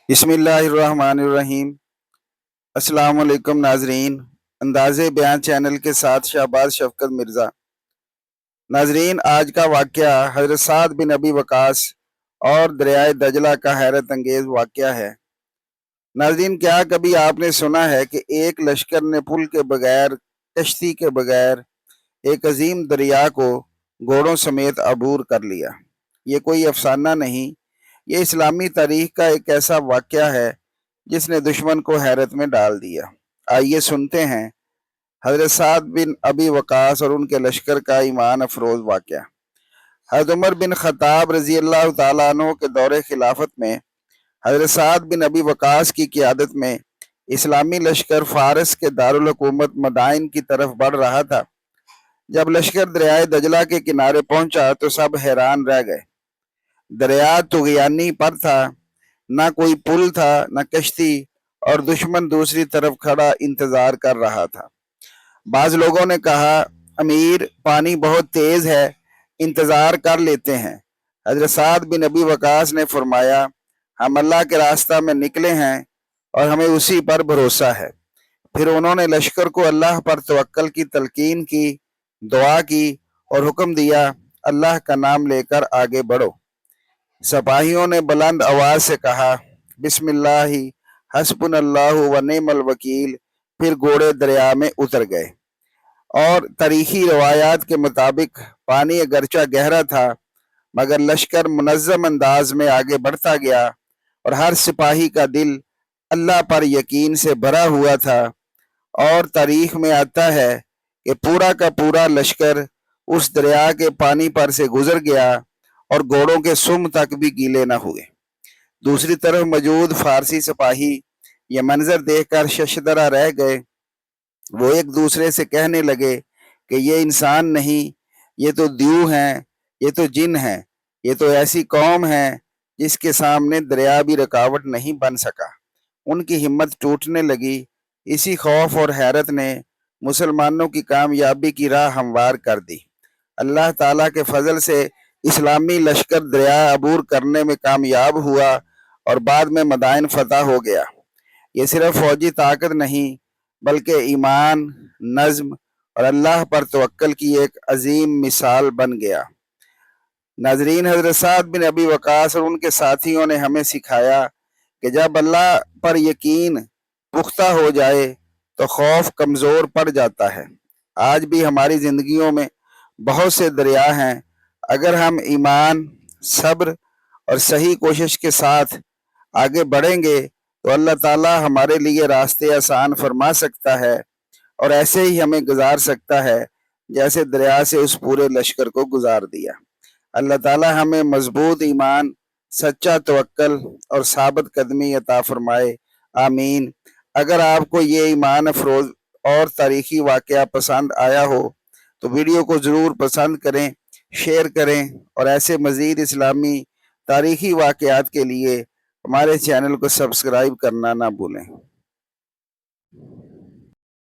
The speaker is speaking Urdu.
بسم اللہ الرحمن الرحیم۔ السلام علیکم ناظرین، انداز بیان چینل کے ساتھ شہباز شفقت مرزا۔ ناظرین، آج کا واقعہ حضرت سعد بن ابی وقاص اور دریائے دجلہ کا حیرت انگیز واقعہ ہے۔ ناظرین، کیا کبھی آپ نے سنا ہے کہ ایک لشکر نے پل کے بغیر، کشتی کے بغیر ایک عظیم دریا کو گھوڑوں سمیت عبور کر لیا؟ یہ کوئی افسانہ نہیں، یہ اسلامی تاریخ کا ایک ایسا واقعہ ہے جس نے دشمن کو حیرت میں ڈال دیا۔ آئیے سنتے ہیں حضرت سعد بن ابی وقاص اور ان کے لشکر کا ایمان افروز واقعہ۔ حضرت عمر بن خطاب رضی اللہ تعالیٰ عنہ کے دور خلافت میں حضرت سعد بن ابی وقاص کی قیادت میں اسلامی لشکر فارس کے دارالحکومت مدائن کی طرف بڑھ رہا تھا۔ جب لشکر دریائے دجلہ کے کنارے پہنچا تو سب حیران رہ گئے۔ دریا طغیانی پر تھا، نہ کوئی پل تھا نہ کشتی، اور دشمن دوسری طرف کھڑا انتظار کر رہا تھا۔ بعض لوگوں نے کہا، امیر، پانی بہت تیز ہے، انتظار کر لیتے ہیں۔ حضرت سعد بن ابی وقاص نے فرمایا، ہم اللہ کے راستہ میں نکلے ہیں اور ہمیں اسی پر بھروسہ ہے۔ پھر انہوں نے لشکر کو اللہ پر توکل کی تلقین کی، دعا کی اور حکم دیا، اللہ کا نام لے کر آگے بڑھو۔ سپاہیوں نے بلند آواز سے کہا، بسم اللہ حسبنا اللہ و نعم الوکیل۔ پھر گھوڑے دریا میں اتر گئے، اور تاریخی روایات کے مطابق پانی اگرچہ گہرا تھا مگر لشکر منظم انداز میں آگے بڑھتا گیا، اور ہر سپاہی کا دل اللہ پر یقین سے بھرا ہوا تھا۔ اور تاریخ میں آتا ہے کہ پورا کا پورا لشکر اس دریا کے پانی پر سے گزر گیا اور گھوڑوں کے سم تک بھی گیلے نہ ہوئے۔ دوسری طرف موجود فارسی سپاہی یہ منظر دیکھ کر ششدرہ رہ گئے۔ وہ ایک دوسرے سے کہنے لگے کہ یہ انسان نہیں، یہ تو دیو ہیں، یہ تو جن ہیں، یہ تو ایسی قوم ہے جس کے سامنے دریا بھی رکاوٹ نہیں بن سکا۔ ان کی ہمت ٹوٹنے لگی۔ اسی خوف اور حیرت نے مسلمانوں کی کامیابی کی راہ ہموار کر دی۔ اللہ تعالیٰ کے فضل سے اسلامی لشکر دریا عبور کرنے میں کامیاب ہوا اور بعد میں مدائن فتح ہو گیا۔ یہ صرف فوجی طاقت نہیں بلکہ ایمان، نظم اور اللہ پر توکل کی ایک عظیم مثال بن گیا۔ ناظرین، حضرت سعد بن ابی وقاص اور ان کے ساتھیوں نے ہمیں سکھایا کہ جب اللہ پر یقین پختہ ہو جائے تو خوف کمزور پڑ جاتا ہے۔ آج بھی ہماری زندگیوں میں بہت سے دریا ہیں، اگر ہم ایمان، صبر اور صحیح کوشش کے ساتھ آگے بڑھیں گے تو اللہ تعالیٰ ہمارے لیے راستے آسان فرما سکتا ہے، اور ایسے ہی ہمیں گزار سکتا ہے جیسے دریا سے اس پورے لشکر کو گزار دیا۔ اللہ تعالیٰ ہمیں مضبوط ایمان، سچا توکل اور ثابت قدمی عطا فرمائے، آمین۔ اگر آپ کو یہ ایمان افروز اور تاریخی واقعہ پسند آیا ہو تو ویڈیو کو ضرور پسند کریں، شیئر کریں، اور ایسے مزید اسلامی تاریخی واقعات کے لیے ہمارے چینل کو سبسکرائب کرنا نہ بھولیں۔